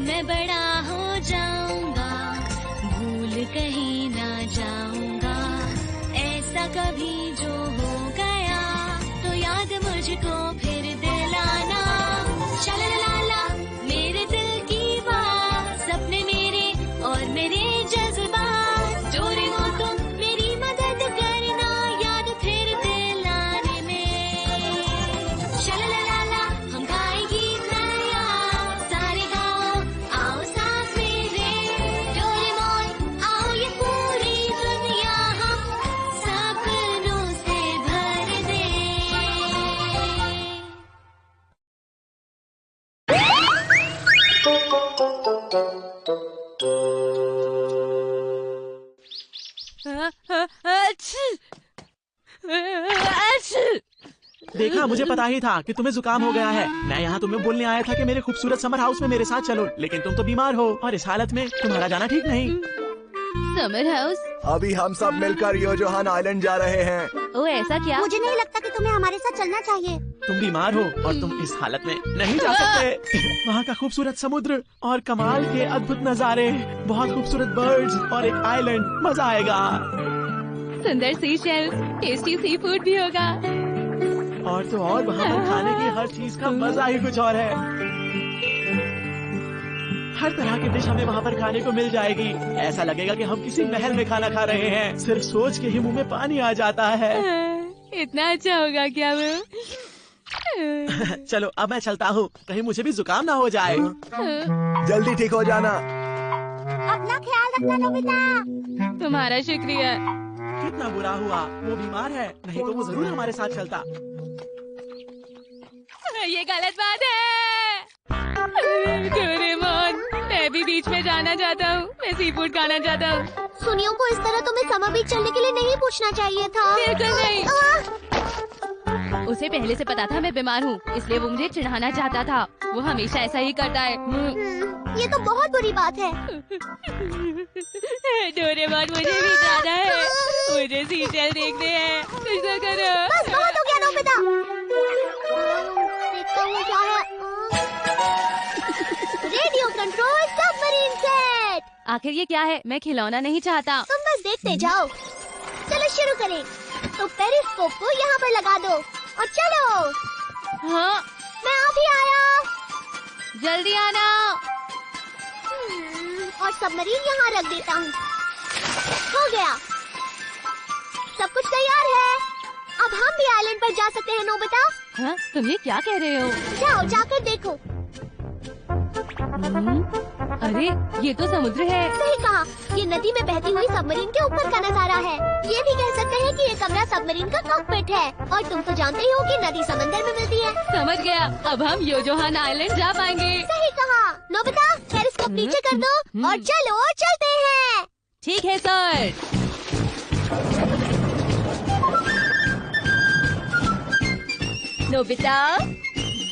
मैं बड़ा हो जाऊंगा, भूल कहीं ना जाऊंगा, ऐसा कभी जो हो गया तो याद मुझको फिर दिलाना। शालालाला मेरे दिल की बात, सपने मेरे और मेरे जज्बात, जोरे हो तुम मेरी मदद करना, याद फिर दिलाने में। शालालाला हम गाए गीत नया, सारे गाओ आओ साथ मेरे, डोरेमोन आओ ये पूरी दुनिया हम सपनों से भर दे। देखा, मुझे पता ही था कि तुम्हें जुकाम हो गया है। मैं यहाँ तुम्हें बोलने आया था कि मेरे खूबसूरत समर हाउस में मेरे साथ चलो, लेकिन तुम तो बीमार हो और इस हालत में तुम्हारा जाना ठीक नहीं। Summer house? अभी हम सब मिलकर योजोहान आइलैंड जा रहे हैं। ओ ऐसा क्या? मुझे नहीं लगता कि तुम्हें हमारे साथ चलना चाहिए। तुम बीमार हो और तुम इस हालत में नहीं जा सकते। वहाँ का खूबसूरत समुद्र और कमाल के अद्भुत नज़ारे, बहुत खूबसूरत बर्ड्स और एक आइलैंड, मजा आएगा। सुंदर sea shells, tasty sea food भी होगा। और तो और वहाँ पर खाने की हर चीज का मजा ही कुछ और है। हर तरह की डिश हमें वहाँ पर खाने को मिल जाएगी। ऐसा लगेगा कि हम किसी महल में खाना खा रहे हैं। सिर्फ सोच के ही मुंह में पानी आ जाता है। इतना अच्छा होगा क्या वो? चलो अब मैं चलता हूँ, कहीं मुझे भी जुकाम ना हो जाए। जल्दी ठीक हो जाना। अपना ख्याल रखना नोबिता। तुम्हारा शुक्रिया। कितना बुरा हुआ, वो बीमार है, नहीं तो वो जरूर हमारे साथ चलता। ये गलत बात है। डोरेमोन, मैं भी बीच में जाना चाहता हूँ। मैं सी फूड खाना चाहता हूँ। सुनियो को इस तरह तुम्हें समर बीच चलने के लिए नहीं पूछना चाहिए था। बिल्कुल नहीं। उसे पहले से पता था मैं बीमार हूँ, इसलिए वो मुझे चिढ़ाना चाहता था। वो हमेशा ऐसा ही करता है। ये तो बहुत बुरी बात है। डोरेमोन, मुझे भी जाना है। मुझे सीशेल देखने हैं। कुछ तो करो। बस बहुत हो गया नोबिता। देखता हूँ क्या है। Radio control submarine set. आखिर ये क्या है? मैं खिलौना नहीं चाहता। तुम बस देखते जाओ। चलो शुरू करें। तो पेरिस्कोप को यहाँ पर लगा दो और चलो। हाँ, मैं अभी आया। जल्दी आना। और सबमरीन यहाँ रख देता हूँ। हो गया, सब कुछ तैयार है। अब हम भी आइलैंड पर जा सकते हैं नोबिता। हाँ, तुम ये क्या कह रहे हो? जाओ जाकर देखो। अरे ये तो समुद्र है। सही कहा, ये नदी में बहती हुई सबमरीन के ऊपर का नजारा है। ये भी कह सकते हैं कि ये कमरा सबमरीन का कॉकपिट है। और तुम तो जानते ही हो कि नदी समंदर में मिलती है। समझ गया, अब हम योजोहान आइलैंड जा पाएंगे। सही कहा नोबिता, पेरिस्कोप नीचे कर दो और चलो चलते हैं। ठीक है सर। नोबिता,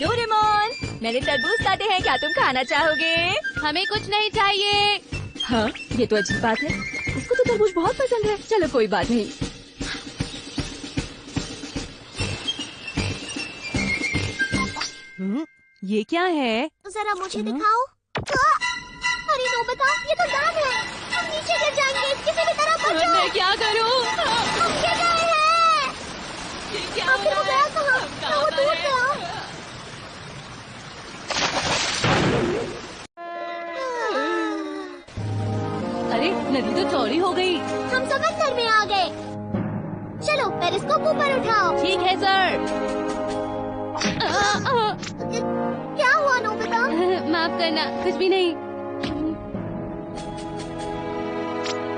डोरेमोन, मैंने तरबूज काटे हैं, क्या तुम खाना चाहोगे? हमें कुछ नहीं चाहिए। हाँ, ये तो अजीब बात है। इसको तो तरबूज बहुत पसंद है। चलो कोई बात नहीं। ये क्या है? जरा मुझे दिखाओ। अरे नोबिता, ये तो दांत है। हम नीचे गिर जाएंगे। किसी भी तरह बचो। मैं क्या करूँ? हम गिर गए हैं। आखिर वो गया कहाँ? वो टूट गया। अरे नदी तो चौड़ी हो गई। हम समंदर में आ गए। चलो पेरिस्कोप ऊपर उठाओ। ठीक है सर। क्या हुआ नोबिता? माफ करना, कुछ भी नहीं।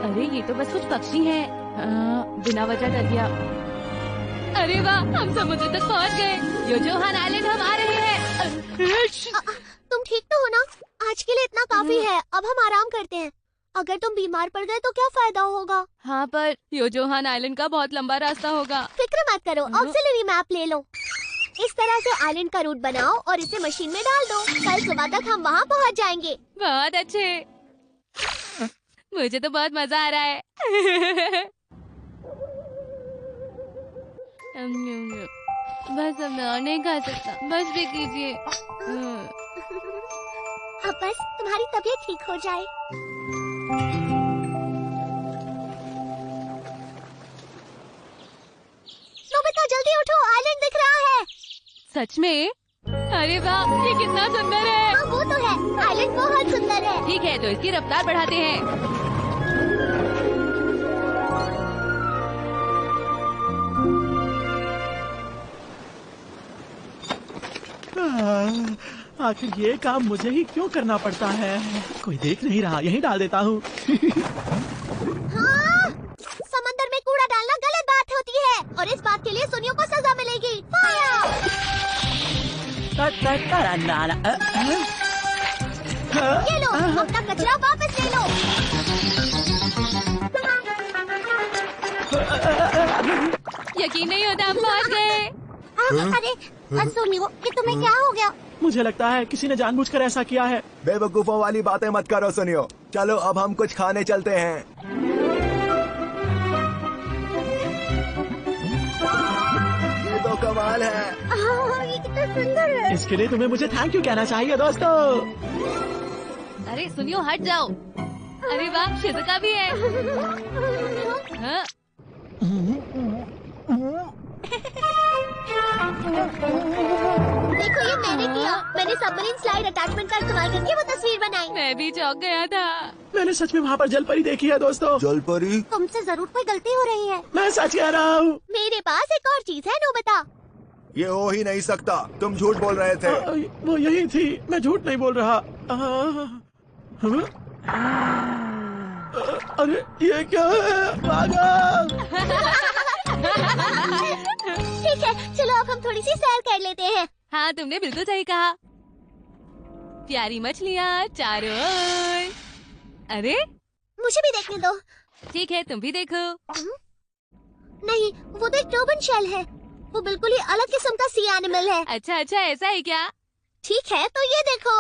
अरे ये तो बस कुछ पक्षी हैं। बिना वजह डर गया। अरे वाह, हम समुद्र तक पहुंच गए। योजोहान आइलैंड हम आ रहे हैं। तुम ठीक तो हो ना? आज के लिए इतना काफी है। अब हम आराम करते हैं। अगर तुम बीमार पड़ गए तो क्या फायदा होगा? हाँ, पर योजोहान आइलैंड का बहुत लंबा रास्ता होगा। फिक्र मत करो, ऑक्सिलरी मैप ले लो। इस तरह से आइलैंड का रूट बनाओ और इसे मशीन में डाल दो। कल सुबह तक हम वहाँ पहुँच जाएंगे। बहुत अच्छे। मुझे तो बहुत मजा आ रहा है। बस अब मैं और नहीं खा सकता। बस भी कीजिए। अब बस तुम्हारी तबीयत ठीक हो जाए। नोबिता जल्दी उठो, आइलैंड दिख रहा है। सच में? अरे वाह, ये कितना सुंदर है। हाँ वो तो है, आइलैंड बहुत सुंदर है। ठीक है, तो इसकी रफ्तार बढ़ाते हैं। आखिर ये काम मुझे ही क्यों करना पड़ता है? कोई देख नहीं रहा, यहीं डाल देता हूँ। हाँ, समंदर में कूड़ा डालना गलत बात होती है और इस बात के लिए सुनियो को सजा मिलेगी। फायर! ये लो, अपना कचरा वापस ले लो। यकीन नहीं होता, हम पहुंच गए। अरे सुनियो, ये तुम्हें क्या हो गया? मुझे लगता है किसी ने जानबूझकर ऐसा किया है। बेवकूफों वाली बातें मत करो सुनियो। चलो अब हम कुछ खाने चलते हैं। ये तो कमाल है। ये कितना सुंदर है। इसके लिए तुम्हें मुझे थैंक यू कहना चाहिए दोस्तों। अरे सुनियो, हट जाओ। अरे वाह, शिजुका भी है। हाँ? देखो ये मैंने किया। मैंने सबमरीन स्लाइड अटैचमेंट का इस्तेमाल करके वो तस्वीर बनाई। मैं भी चौंक गया था। मैंने सच में वहाँ पर जलपरी देखी है दोस्तों। जलपरी? तुमसे जरूर कोई गलती हो रही है। मैं सच कह रहा हूँ। मेरे पास एक और चीज है, नोबिता। ये हो ही नहीं सकता, तुम झूठ बोल रहे थे। वो यही थी, मैं झूठ नहीं बोल रहा। अरे ये क्या है? पागल! ठीक है, चलो अब हम थोड़ी सी सैर कर लेते हैं। हाँ, तुमने बिल्कुल सही कहा। प्यारी मछलियाँ चारों ओर। अरे मुझे भी देखने दो। ठीक है, तुम भी देखो। नहीं, वो तो एक टर्बन शेल है। वो बिल्कुल ही अलग किस्म का सी एनिमल है। अच्छा अच्छा, ऐसा है क्या? ठीक है, तो ये देखो।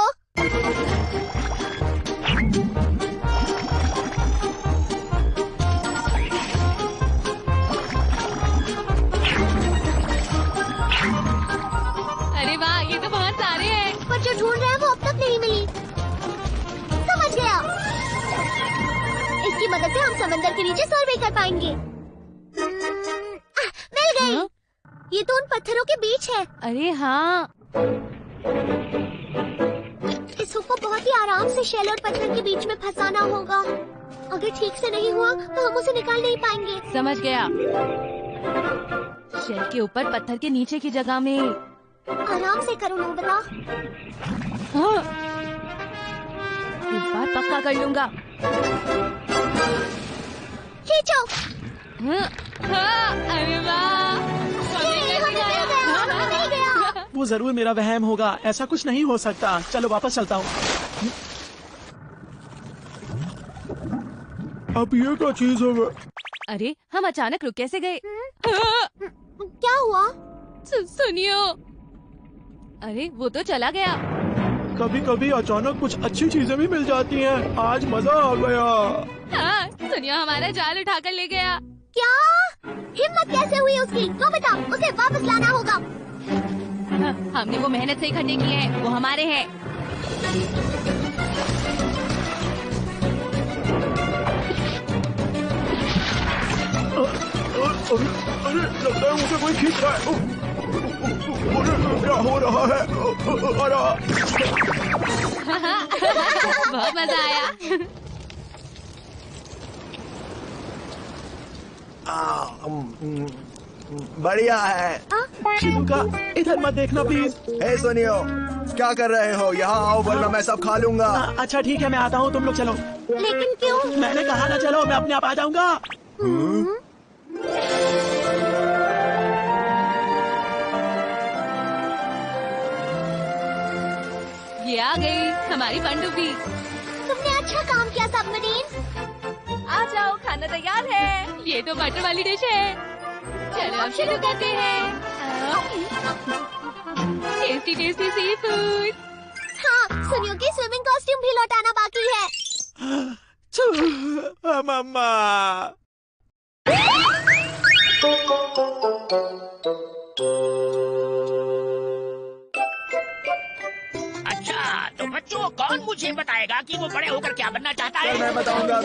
अरे वाह, ये तो बहुत सारे हैं। पर जो ढूंढ रहे हैं वो अब तक नहीं मिली। समझ गया। इसकी मदद से हम समंदर के नीचे सर्वे कर पाएंगे। मिल गई। हाँ? ये तो उन पत्थरों के बीच है। अरे हाँ, इस हुक को बहुत ही आराम से शेल और पत्थर के बीच में फंसाना होगा। अगर ठीक से नहीं हुआ तो हम उसे निकाल नहीं पाएंगे। समझ गया। शेल के ऊपर पत्थर के नीचे की जगह में। आराम से करो नोबिता। हाँ, इस बार पक्का कर लूंगा। खींचो। हाँ, हाँ, अरे वाह, ये हमें मिल गया, हमें मिल गया। वो जरूर मेरा वहम होगा, ऐसा कुछ नहीं हो सकता। चलो वापस चलता हूँ। अब ये क्या चीज है? अरे हम अचानक रुक कैसे गए? हाँ, क्या हुआ? सुनियो। अरे वो तो चला गया। कभी कभी अचानक कुछ अच्छी चीजें भी मिल जाती हैं। आज मजा आ गया। हाँ, सुनियो हमारा जाल उठाकर ले गया। क्या हिम्मत कैसे हुई उसकी? नोबिता, उसे वापस लाना होगा। हाँ, हमने वो मेहनत से इकट्ठे किए हैं, वो हमारे हैं। अरे लगता है मुझे कोई खींच रहा है। अरे क्या हो रहा है? बहुत मजा आया। बढ़िया है। शिजुका, इधर मत देखना प्लीज। हे सुनियो, क्या कर रहे हो? यहाँ आओ वरना मैं सब खा लूंगा। अच्छा ठीक है, मैं आता हूँ, तुम लोग चलो। लेकिन क्यों? मैंने कहा ना चलो, मैं अपने आप आ जाऊंगा। ये आ गई हमारी पनडुब्बी। तुमने अच्छा काम किया सबमरीन। आ जाओ, खाना तैयार है। ये तो मटर वाली डिश है। चलो अब शुरू करते हैं। Tasty tasty sea food. हाँ, सुनियो की स्विमिंग कॉस्ट्यूम भी लौटाना बाकी है। मम्मा। अच्छा तो बच्चों, कौन मुझे बताएगा कि वो बड़े होकर क्या बनना चाहता है? मैं बताऊंगा।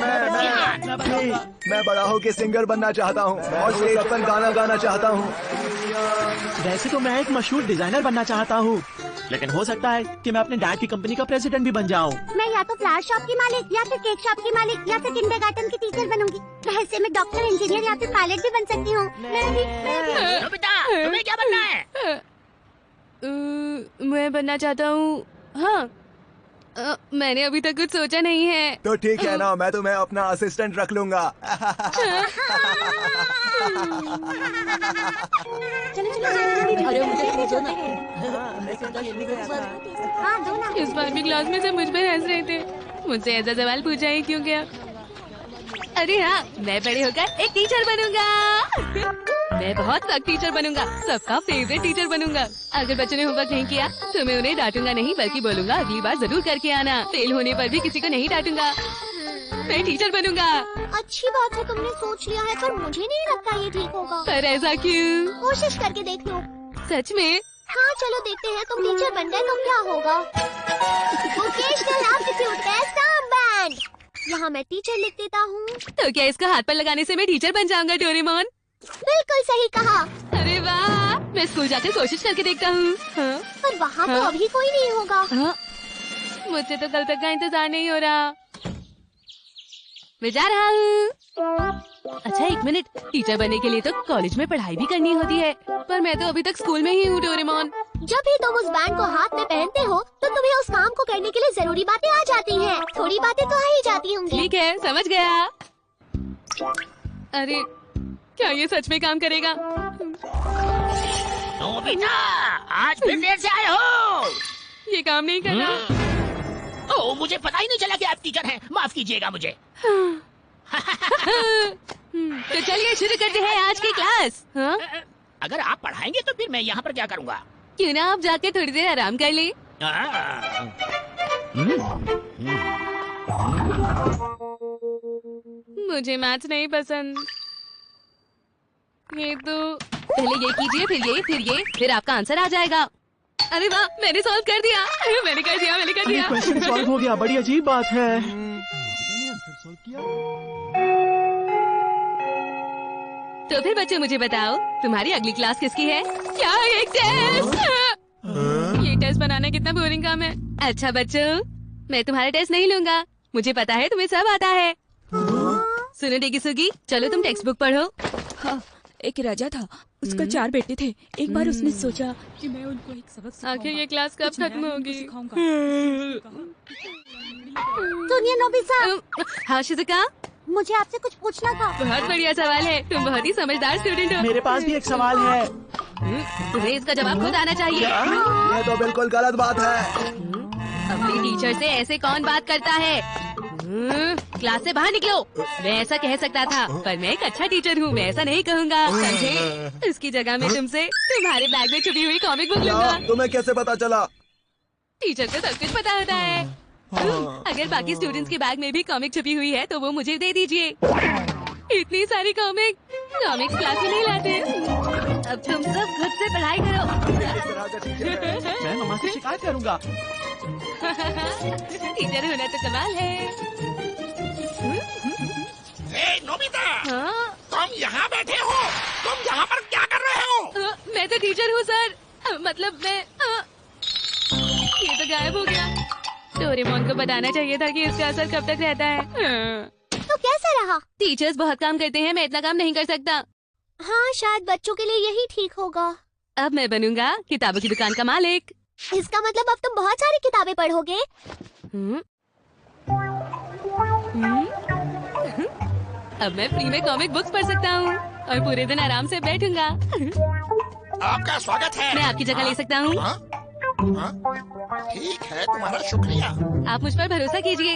मैं बड़ा होकर सिंगर बनना चाहता हूँ और स्टेज पर गाना गाना चाहता हूँ। वैसे तो मैं एक मशहूर डिजाइनर बनना चाहता हूँ, लेकिन हो सकता है कि मैं अपने डैड की कंपनी का प्रेसिडेंट भी बन जाऊँ। मैं या तो फ्लावर शॉप की मालिक, या फिर केक शॉप की मालिक, या फिर किंडरगार्टन की टीचर बनूंगी। वैसे मैं डॉक्टर, इंजीनियर या फिर पायलट भी बन सकती हूँ। नोबिता, तुम्हें क्या बनना है? मैं बनना चाहता हूँ, हाँ, मैंने अभी तक कुछ सोचा नहीं है। तो ठीक है ना, मैं तुम्हें अपना असिस्टेंट रख लूंगा। हाँ, दो ना। इस बार भी क्लास में से मुझ पर हंस रहे थे। मुझसे ऐसा सवाल पूछा ही क्यों गया? अरे हाँ, मैं बड़े होकर एक टीचर बनूंगा। मैं बहुत सख्त टीचर बनूंगा, सबका फेवरेट टीचर बनूंगा। अगर बच्चों ने होमवर्क नहीं किया तो मैं उन्हें डांटूंगा नहीं, बल्कि बोलूंगा अगली बार जरूर करके आना। फेल होने पर भी किसी को नहीं डांटूंगा। मैं टीचर बनूंगा। अच्छी बात है, तुमने सोच लिया है, पर मुझे नहीं लगता ये ठीक होगा। पर ऐसा क्यों? कोशिश करके देख लो। सच में? हाँ, चलो देखते हैं। तुम टीचर बन गए तो क्या होगा। Vocational aptitude test band. यहाँ मैं टीचर लिख देता हूँ। तो क्या इसका हाथ पर लगाने से मैं टीचर बन जाऊंगा डोरेमोन? बिल्कुल सही कहा। अरे वाह, मैं स्कूल जाकर कोशिश करके देखता हूँ। हाँ? पर वहाँ तो हाँ? अभी कोई नहीं होगा। हाँ? मुझसे तो कल तक का इंतजार नहीं हो रहा। मैं जा रहा हूँ। अच्छा, एक मिनट, टीचर बनने के लिए तो कॉलेज में पढ़ाई भी करनी होती है, पर मैं तो अभी तक स्कूल में ही हूँ डोरेमोन। जब भी तुम उस बैंड को हाथ में पहनते हो तो तुम्हें उस काम को करने के लिए जरूरी बातें आ जाती हैं। थोड़ी बातें तो आ ही जाती होंगी। ठीक है, समझ गया। अरे, क्या ये सच में काम करेगा? नोबिता, आज फिर देर से आए हो। ये काम नहीं कर रहा। ओह, मुझे पता ही नहीं चला कि आप टीचर हैं। माफ कीजिएगा मुझे। तो चलिए शुरू करते हैं आज की क्लास। हाँ? अगर आप पढ़ाएंगे तो फिर मैं यहाँ पर क्या करूँगा? क्यों ना आप जाके थोड़ी देर आराम कर ले। मुझे मैथ्स नहीं पसंद। ये तो पहले ये कीजिए, फिर ये, फिर आपका आंसर आ जाएगा। अरे वाह, मैंने सॉल्व कर दिया। मैंने कर दिया। क्वेश्चन सॉल्व हो गया, बड़ी अजीब बात है। तो फिर बच्चों मुझे बताओ, तुम्हारी अगली क्लास किसकी है? क्या एक टेस्ट? ये टेस्ट बनाना कितना बोरिंग काम है। अच्छा बच्चों, मैं तुम्हारा टेस्ट नहीं लूंगा। मुझे पता है तुम्हें सब आता है। सुनो डेगी सुगी, चलो तुम टेक्स्ट बुक पढ़ो। हाँ, एक राजा था, उसका 4 बेटे थे। एक बार उसने सोचा कि मैं उनको एक सबक सिखाऊंगा। आखिर ये क्लास कब खत्म होगी? सुनिए नोबिता, हाँ शिजुका, मुझे आपसे कुछ पूछना था। बहुत बढ़िया सवाल है। तुम बहुत ही समझदार स्टूडेंट हो। मेरे पास भी एक सवाल है। तुम्हें इसका जवाब खुद आना चाहिए। ये तो बिल्कुल गलत बात है। अपने टीचर से ऐसे कौन बात करता है? क्लास से बाहर निकलो। मैं ऐसा कह सकता था, पर मैं एक अच्छा टीचर हूँ, मैं ऐसा नहीं कहूँगा, समझे? इसकी जगह मैं तुमसे तुम्हारे बैग में छुपी हुई कॉमिक बुक लूंगा। तुम्हें कैसे पता चला? टीचर को सब कुछ पता होता है। अगर बाकी स्टूडेंट्स के बैग में भी कॉमिक छुपी हुई है तो वो मुझे दे दीजिए। इतनी सारी कॉमिक्स क्लास में नहीं लाते। अब तुम सब खुद से पढ़ाई करो। मैं मम्मा से शिकायत करूंगा। टीचर होना तो कमाल है। ए, नोबिता, हाँ? तुम यहाँ बैठे हो? तुम यहाँ पर क्या कर रहे हो? मैं तो टीचर हूँ सर। मतलब मैं ये तो गायब हो गया। डोरेमोन को बताना चाहिए था कि इसका असर कब तक रहता है। तो कैसा रहा? टीचर्स बहुत काम करते हैं, मैं इतना काम नहीं कर सकता। हाँ, शायद बच्चों के लिए यही ठीक होगा। अब मैं बनूंगा किताबों की दुकान का मालिक। इसका मतलब अब तुम बहुत सारी किताबें पढ़ोगे। अब मैं फ्री में कॉमिक बुक्स पढ़ सकता हूँ और पूरे दिन आराम से बैठूंगा। आपका स्वागत है। मैं आपकी जगह ले सकता हूँ। ठीक है, तुम्हारा शुक्रिया। आप मुझ पर भरोसा कीजिए।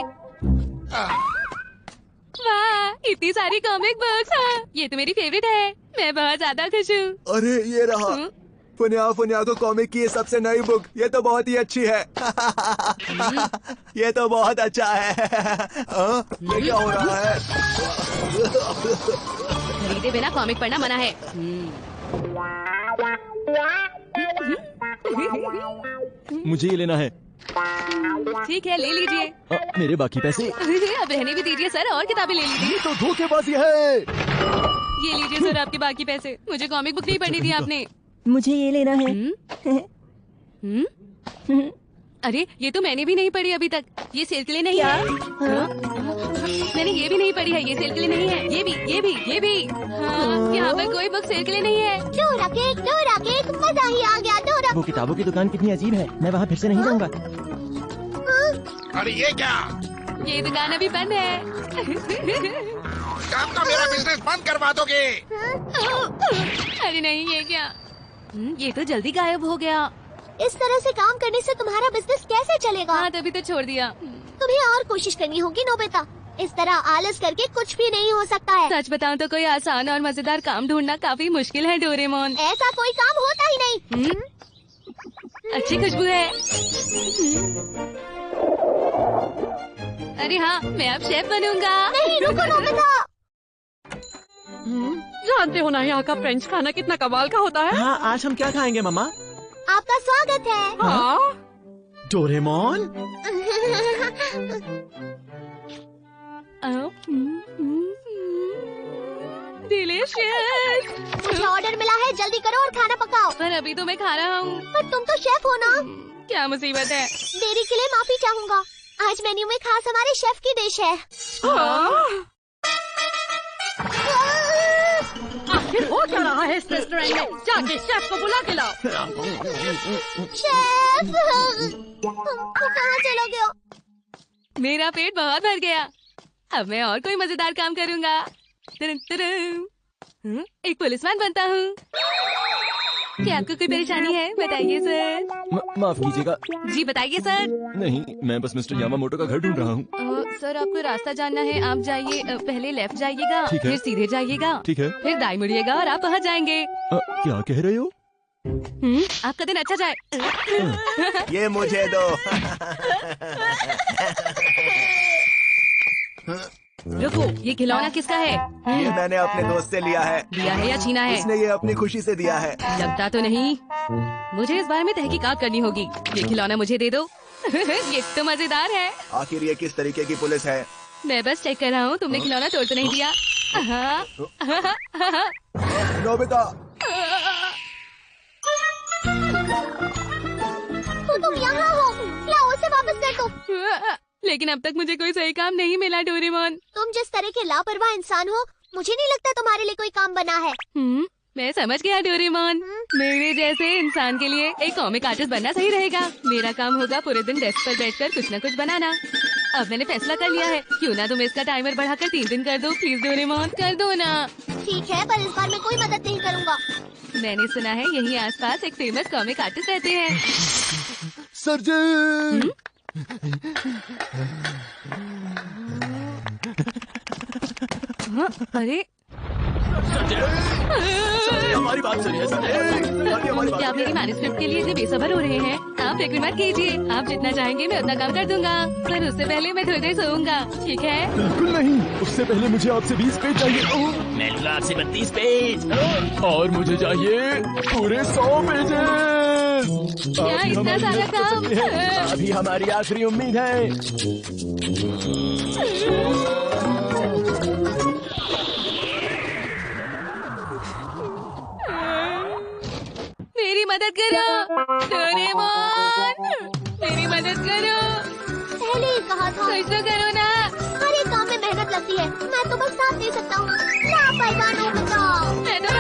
वाह, इतनी सारी कॉमिक बुक्स। ये तो मेरी फेवरेट है। मैं बहुत ज्यादा खुश हूँ। अरे ये रहा फुनिया को कॉमिक की सबसे नई बुक। ये तो बहुत ही अच्छी है। ये तो बहुत अच्छा है। ये क्या हो रहा है? खरीदे बिना कॉमिक पढ़ना मना है। मुझे ये लेना है। ठीक है, ले लीजिए। मेरे बाकी पैसे? अब रहने भी दीजिए सर, और किताबें ले लीजिए। ये तो धोखेबाजी है। ये लीजिए सर आपके बाकी पैसे। मुझे कॉमिक बुक नहीं पढ़नी थी आपने। मुझे ये लेना है। अरे ये तो मैंने भी नहीं पढ़ी अभी तक। ये सेल के लिए नहीं है। मैंने ये भी नहीं पढ़ी है। ये सेल के लिए नहीं है। ये भी हाँ, यहाँ पर कोई बुक सेल के लिए नहीं है। डोरा केक, मजा ही आ गया डोरा। वो किताबों की दुकान कितनी अजीब है, मैं वहाँ फिर से नहीं जाऊँगा। अरे ये क्या? ये दुकान अभी बंद है। काम का मेरा बिजनेस बंद करवा दोगे? अरे नहीं, ये क्या? ये तो जल्दी गायब हो गया। इस तरह से काम करने से तुम्हारा बिजनेस कैसे चलेगा? हाँ, तभी तो छोड़ दिया। तुम्हें और कोशिश करनी होगी नोबिता। इस तरह आलस करके कुछ भी नहीं हो सकता है। सच बताऊं तो कोई आसान और मजेदार काम ढूंढना काफी मुश्किल है डोरेमोन। ऐसा कोई काम होता ही नहीं। अच्छी खुशबू है। अरे हाँ, मैं अब शेफ बनूंगा। नहीं, रुको नोबिता। जानते हो ना यहाँ का फ्रेंच खाना कितना कमाल का होता है। हाँ, आज हम क्या खाएंगे मम्मा? आपका स्वागत है। हाँ? डोरेमोन? डिलीशियस। मुझे ऑर्डर मिला है, जल्दी करो और खाना पकाओ। पर अभी तो मैं खा रहा हूँ। पर तुम तो शेफ हो ना। क्या मुसीबत है? देरी के लिए माफी चाहूँगा। आज मेन्यू में खास हमारे शेफ की डिश है। आखिर हो क्या रहा है इस रेस्टोरेंट में? जाके शेफ को बुला के लाओ। शेफ, तुम कहाँ चले गए? मेरा पेट बहुत भर गया। अब मैं और कोई मजेदार काम करूँगा। एक पुलिसमैन बनता हूँ। क्या आपको कोई परेशानी है? बताइए सर। माफ कीजिएगा। जी बताइए सर। नहीं, मैं बस मिस्टर यामामोटो का घर ढूंढ रहा हूँ। सर आपको रास्ता जानना है, आप जाइए। पहले लेफ्ट जाइएगा, ठीक है। फिर सीधे जाइएगा, ठीक है। फिर दाएं मुड़िएगा और आप पहुँच जाएंगे। क्या कह रहे हो? आपका दिन अच्छा जाए। ये मुझे दो। रुको, ये खिलौना किसका है? ये मैंने अपने दोस्त से लिया है। दिया है या छीना है? इसने ये अपनी खुशी से दिया है। लगता तो नहीं। मुझे इस बारे में तहकीकात करनी होगी। ये खिलौना मुझे दे दो। ये तो मजेदार है। आखिर ये किस तरीके की पुलिस है? मैं बस चेक कर रहा हूँ, तुमने खिलौना तोड़ तो नहीं दिया? नोबिता, तो तुम यहाँ हो, लाओ उसे वापस कर दो। लेकिन अब तक मुझे कोई सही काम नहीं मिला डोरेमोन। तुम जिस तरह के लापरवाह इंसान हो, मुझे नहीं लगता तुम्हारे लिए कोई काम बना है। मैं समझ गया डोरेमोन। मेरे जैसे इंसान के लिए एक कॉमिक आर्टिस्ट बनना सही रहेगा। मेरा काम होगा पूरे दिन डेस्क पर बैठकर कुछ न कुछ बनाना। अब मैंने फैसला कर लिया है, क्यों ना तुम इसका टाइमर बढ़ाकर 3 दिन कर दो। प्लीज डोरेमोन, कर दो ना। ठीक है, पर इस बार मैं कोई मदद नहीं करूँगा। मैंने सुना है यहीं आसपास एक फेमस कॉमिक आर्टिस्ट रहते हैं। सर्जन। अरे हमारी बात सुनिए। क्या आप मेरी मैन्युस्क्रिप्ट के लिए इतने बेसब्र हो रहे हैं? आप फिक्र मत कीजिए, आप जितना चाहेंगे मैं उतना काम कर दूंगा। पर उससे पहले मैं थोड़ी देर सोऊंगा, ठीक है? बिल्कुल नहीं, उससे पहले मुझे आपसे 20 पेज चाहिए। मैं लूंगा आपसे 32 पेज। और मुझे चाहिए पूरे 100 पेजेस। क्या इतना सारा काम? अभी हमारी आखिरी उम्मीद है। मेरी मदद करो डोरेमोन, मेरी मदद करो। पहले ही कहा था। कुछ तो करो ना। हर एक काम में मेहनत लगती है। मैं तो बस साथ दे सकता हूँ। लापरवाह नोबिता। मैं तो